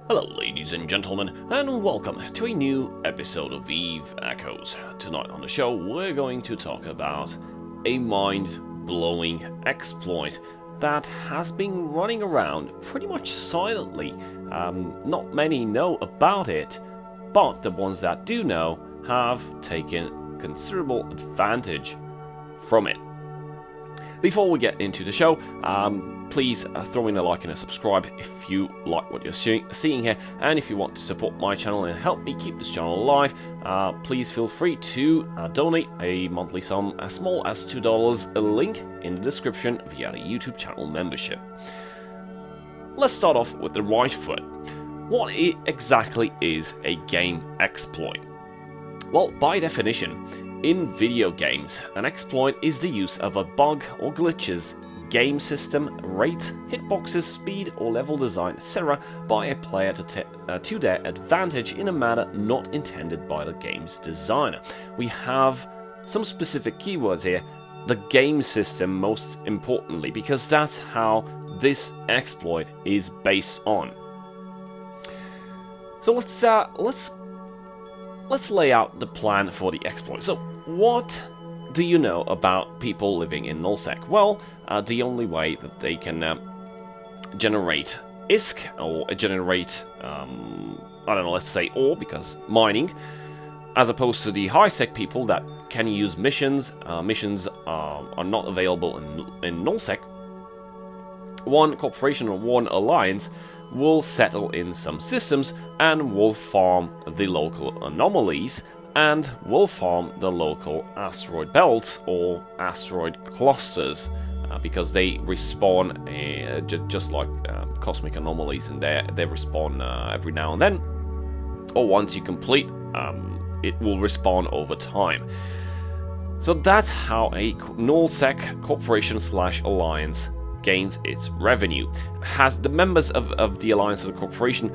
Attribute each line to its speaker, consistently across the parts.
Speaker 1: Hello ladies and gentlemen, and welcome to a new episode of Eve Echoes. Tonight on the show we're going to talk about a mind-blowing exploit that has been running around pretty much silently. Not many know about it, but the ones that do know have taken considerable advantage from it. Before we get into the show, please throw in a like and a subscribe if you like what you're seeing here, and if you want to support my channel and help me keep this channel alive, please feel free to donate a monthly sum as small as $2, a link in the description via the YouTube channel membership. Let's start off with the right foot. What exactly is a game exploit? Well, by definition, in video games, an exploit is the use of a bug or glitches, game system, rate, hitboxes, speed or level design, etc. by a player to their advantage in a manner not intended by the game's designer. We have some specific keywords here, the game system most importantly, because that's how this exploit is based on. So let's lay out the plan for the exploit. So what do you know about people living in Nullsec? Well, the only way that they can generate ISK or generate, I don't know, let's say ore, because mining, as opposed to the high-sec people that can use missions. Missions are not available in Nullsec. One corporation or one alliance will settle in some systems and will farm the local anomalies and will farm the local asteroid belts or asteroid clusters because they respawn just like cosmic anomalies, and they respawn every now and then, or once you complete it will respawn over time. So that's how a Nullsec corporation / alliance gains its revenue. Has the members of the alliance or the corporation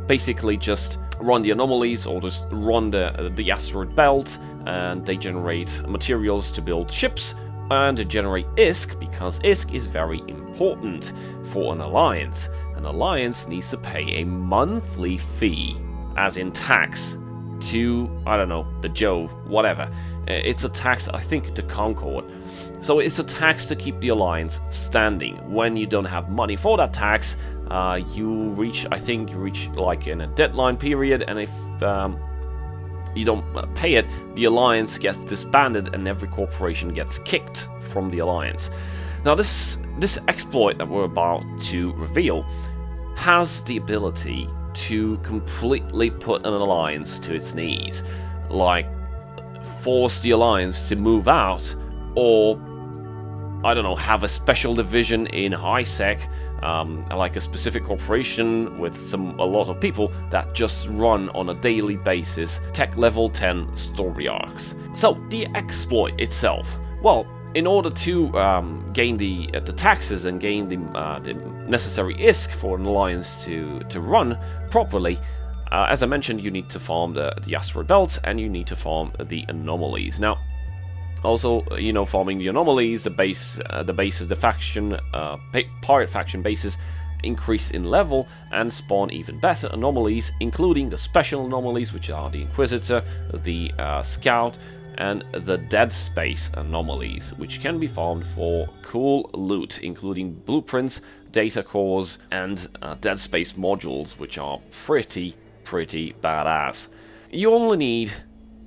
Speaker 1: basically just run the anomalies or just run the asteroid belt, and they generate materials to build ships and to generate ISK, because ISK is very important for an alliance. An alliance needs to pay a monthly fee, as in tax, to, I don't know, the Jove, whatever. It's a tax, I think, to Concord. So it's a tax to keep the alliance standing. When you don't have money for that tax, you reach like in a deadline period, and if you don't pay it, the alliance gets disbanded and every corporation gets kicked from the alliance. Now this exploit that we're about to reveal has the ability to completely put an alliance to its knees, like force the alliance to move out, or I don't know, have a special division in high-sec, like a specific corporation with a lot of people that just run on a daily basis tech level 10 story arcs. So the exploit itself, well, in order to gain the taxes and gain the necessary ISK for an alliance to run properly, as I mentioned, you need to farm the asteroid belts and you need to farm the anomalies. Now, also, you know, farming the anomalies, the bases, the faction, pirate faction bases increase in level and spawn even better anomalies, including the special anomalies, which are the Inquisitor, the Scout, and the Dead Space anomalies, which can be farmed for cool loot, including blueprints, data cores, and Dead Space modules, which are pretty badass. You only need,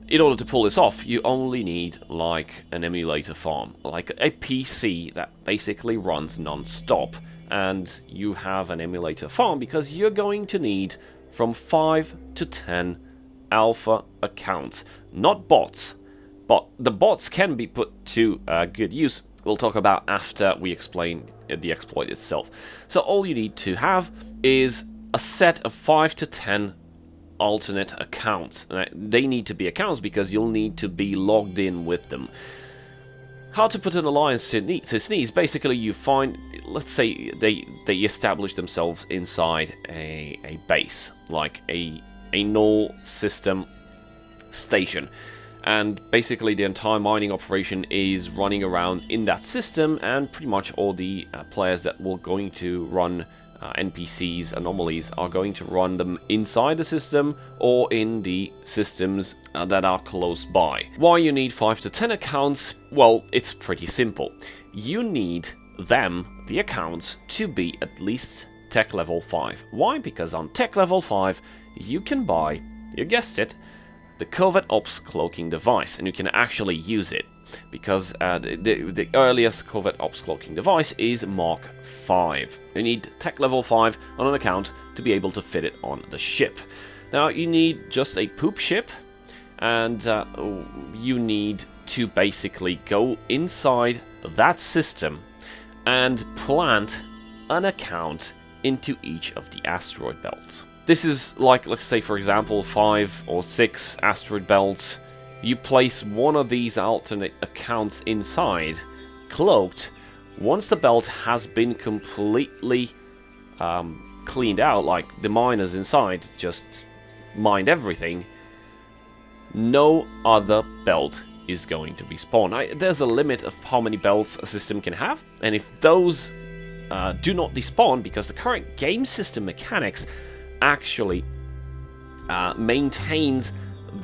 Speaker 1: in order to pull this off, you only need like an emulator farm, like a PC that basically runs non-stop, and you have an emulator farm because you're going to need from 5 to 10 alpha accounts, not bots. But the bots can be put to good use. We'll talk about after we explain the exploit itself. So all you need to have is a set of 5 to 10 alternate accounts. They need to be accounts because you'll need to be logged in with them. How to put an alliance to its knees? Basically, you find, let's say they establish themselves inside a base, like a null system station. And basically the entire mining operation is running around in that system, and pretty much all the players that will going to run NPCs, anomalies, are going to run them inside the system or in the systems that are close by. Why you need 5 to 10 accounts? Well, it's pretty simple. You need them, the accounts, to be at least tech level 5. Why? Because on tech level 5 you can buy, you guessed it, the Covert Ops cloaking device, and you can actually use it. Because the earliest Covert Ops cloaking device is Mark 5. You need tech level 5 on an account to be able to fit it on the ship. Now you need just a poop ship, and you need to basically go inside that system and plant an account into each of the asteroid belts. This is like, let's say for example, 5 or 6 asteroid belts. You place one of these alternate accounts inside, cloaked. Once the belt has been completely cleaned out, like the miners inside just mined everything, no other belt is going to be spawned. There's a limit of how many belts a system can have, and if those do not despawn, because the current game system mechanics actually maintains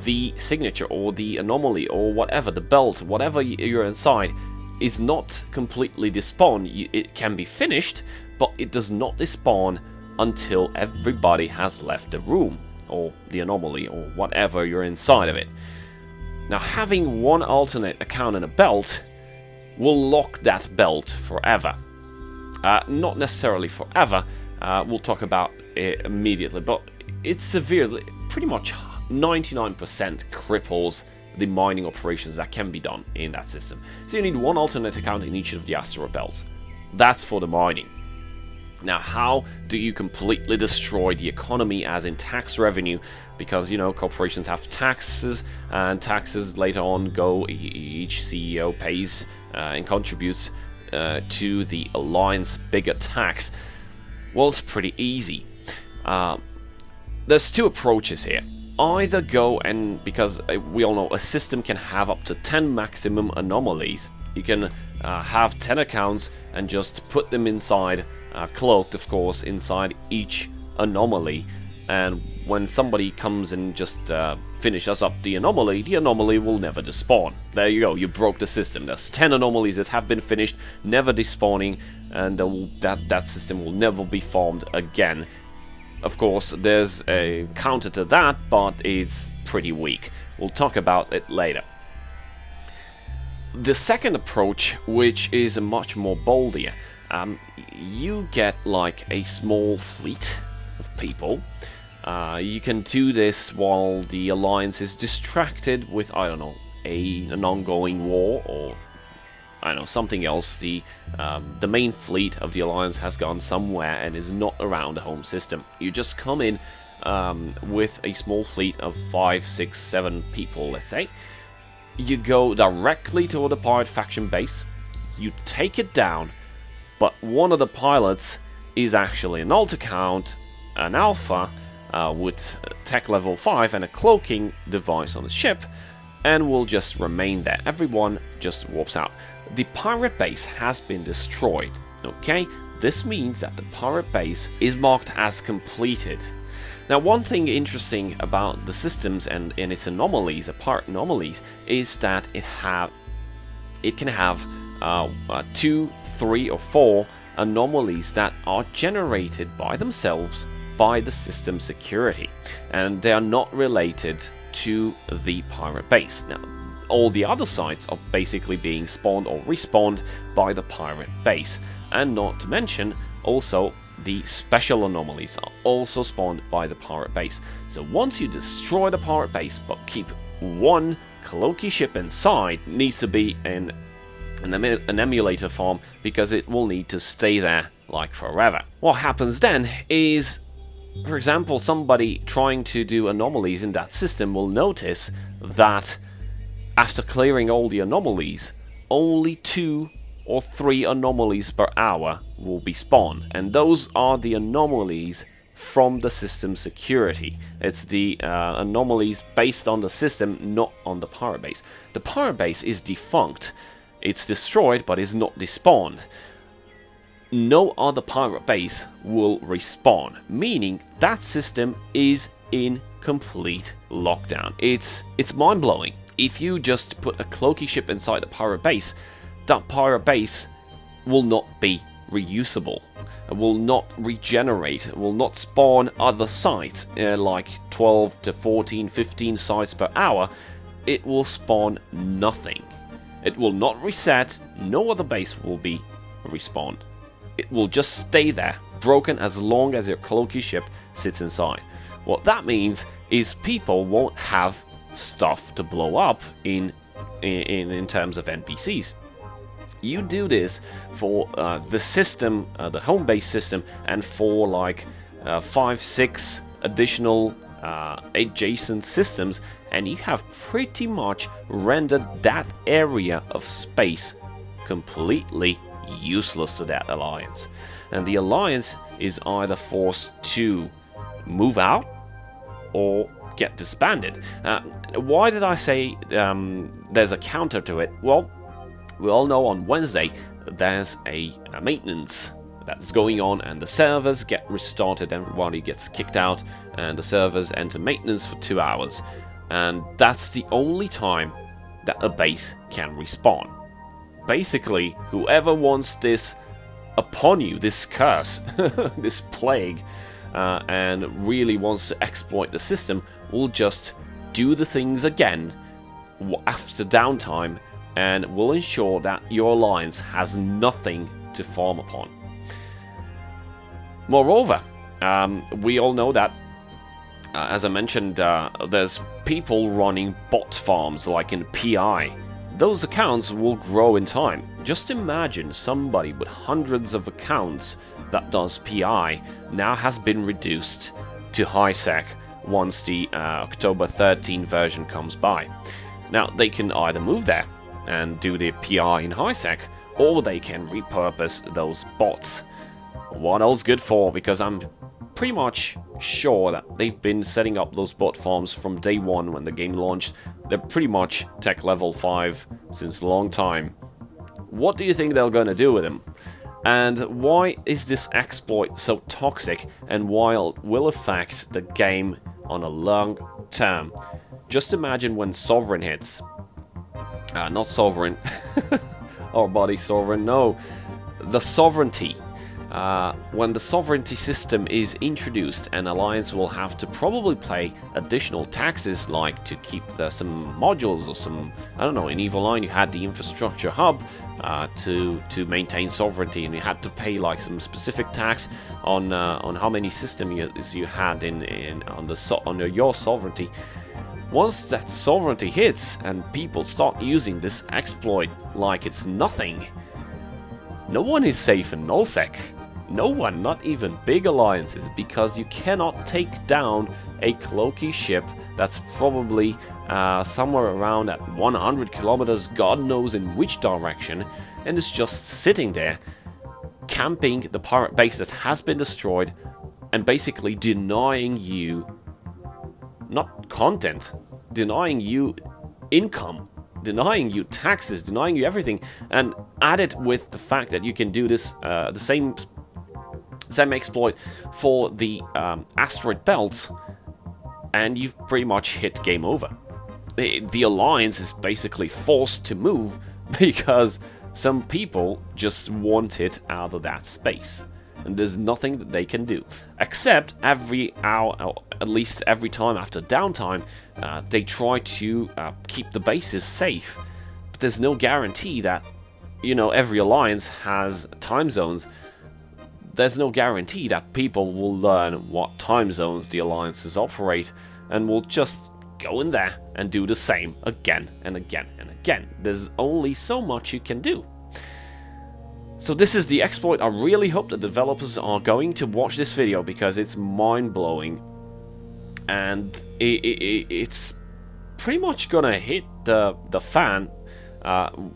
Speaker 1: the signature or the anomaly or whatever, the belt, whatever you're inside, is not completely despawned. It can be finished, but it does not despawn until everybody has left the room or the anomaly or whatever you're inside of it. Now, having one alternate account in a belt will lock that belt forever. Not necessarily forever, we'll talk about it immediately, but it severely, pretty much 99% cripples the mining operations that can be done in that system. So you need one alternate account in each of the asteroid belts. That's for the mining. Now, how do you completely destroy the economy, as in tax revenue? Because, you know, corporations have taxes, and taxes later on go, each CEO pays and contributes to the Alliance bigger tax. Well, it's pretty easy. There's two approaches here. Either go and, because we all know a system can have up to 10 maximum anomalies, you can have 10 accounts and just put them inside, cloaked of course, inside each anomaly, and when somebody comes and just finishes up the anomaly will never despawn. There you go, you broke the system. There's 10 anomalies that have been finished, never despawning, and that system will never be formed again. Of course, there's a counter to that, but it's pretty weak. We'll talk about it later. The second approach, which is much more bolder, you get like a small fleet of people. You can do this while the Alliance is distracted with, I don't know, an ongoing war, or I don't know, something else. The main fleet of the Alliance has gone somewhere and is not around the home system. You just come in with a small fleet of 5, 6, 7 people, let's say. You go directly to the pirate faction base. You take it down, but one of the pilots is actually an alt account, an alpha, with tech level 5 and a cloaking device on the ship, and will just remain there. Everyone just warps out. The pirate base has been destroyed, okay? This means that the pirate base is marked as completed. Now, one thing interesting about the systems and its anomalies, pirate anomalies, is that it can have 2, 3, or 4 anomalies that are generated by themselves by the system security, and they are not related to the pirate base. Now, all the other sites are basically being spawned or respawned by the pirate base, and not to mention also the special anomalies are also spawned by the pirate base. So once you destroy the pirate base but keep one cloaky ship inside, needs to be in an emulator farm, because it will need to stay there like forever. What happens then is, for example, somebody trying to do anomalies in that system will notice that after clearing all the anomalies, only 2 or 3 anomalies per hour will be spawned, and those are the anomalies from the system security. It's the anomalies based on the system, not on the pirate base. The pirate base is defunct. It's destroyed, but is not despawned. no other pirate base will respawn, meaning that system is in complete lockdown. It's mind-blowing. If you just put a cloaky ship inside a pirate base, that pirate base will not be reusable. It will not regenerate. It will not spawn other sites, like 12 to 14, 15 sites per hour. It will spawn nothing. It will not reset. No other base will be respawned. It will just stay there, broken as long as your cloaky ship sits inside. What that means is people won't have stuff to blow up in terms of NPCs. You do this for the system, the home base system, and for like 5-6 additional adjacent systems, and you have pretty much rendered that area of space completely useless to that alliance. And the alliance is either forced to move out or get disbanded. Why did I say there's a counter to it? Well, we all know on Wednesday there's a maintenance that's going on, and the servers get restarted, everybody gets kicked out, and the servers enter maintenance for 2 hours. And that's the only time that a base can respawn. Basically, whoever wants this upon you, this curse, this plague, and really wants to exploit the system, will just do the things again after downtime, and will ensure that your alliance has nothing to farm upon. Moreover, we all know that, as I mentioned, there's people running bot farms like in PI. Those accounts will grow in time. Just imagine somebody with hundreds of accounts that does PI now has been reduced to high sec once the October 13 version comes by. Now, they can either move there and do the PI in high sec, or they can repurpose those bots. What else good for? Because I'm pretty much sure that they've been setting up those bot farms from day one when the game launched. They're pretty much tech level 5 since a long time. What do you think they're going to do with them? And why is this exploit so toxic, and why it will affect the game on a long term? Just imagine when Sovereign hits. Not Sovereign. Our body Sovereign, no. The Sovereignty. When the Sovereignty system is introduced, an alliance will have to probably pay additional taxes, like to keep some modules or some, I don't know, in Evil Line you had the infrastructure hub to maintain sovereignty, and you had to pay like some specific tax on how many systems you had on your sovereignty. Once that sovereignty hits and people start using this exploit like it's nothing, no one is safe in Nullsec. No one, not even big alliances, because you cannot take down a cloaky ship that's probably somewhere around at 100 kilometers, God knows in which direction, and is just sitting there, camping the pirate base that has been destroyed, and basically denying you, not content, denying you income, denying you taxes, denying you everything, and add it with the fact that you can do this, the same exploit for the Asteroid belts, and you've pretty much hit game over. The alliance is basically forced to move because some people just want it out of that space, and there's nothing that they can do except every hour, or at least every time after downtime, they try to keep the bases safe. But there's no guarantee that, you know, every alliance has time zones. There's no guarantee that people will learn what time zones the alliances operate and will just go in there and do the same again and again and again. There's only so much you can do. So this is the exploit. I really hope the developers are going to watch this video, because it's mind-blowing, and it's pretty much gonna hit the fan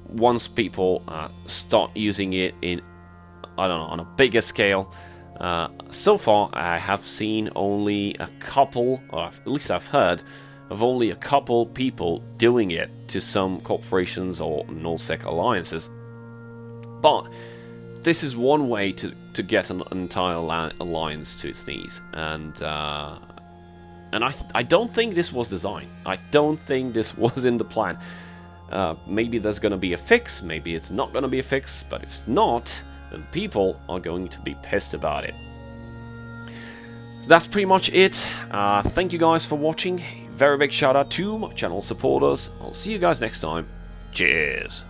Speaker 1: once people start using it in, I don't know, on a bigger scale. So far, I have seen only a couple, or at least I've heard of only a couple people doing it to some corporations or Nullsec alliances. But this is one way to get an entire alliance to its knees, and I don't think this was designed. I don't think this was in the plan. Maybe there's gonna be a fix, maybe it's not gonna be a fix, but if it's not, then people are going to be pissed about it. So that's pretty much it. Thank you guys for watching. Very big shout out to my channel supporters. I'll see you guys next time. Cheers!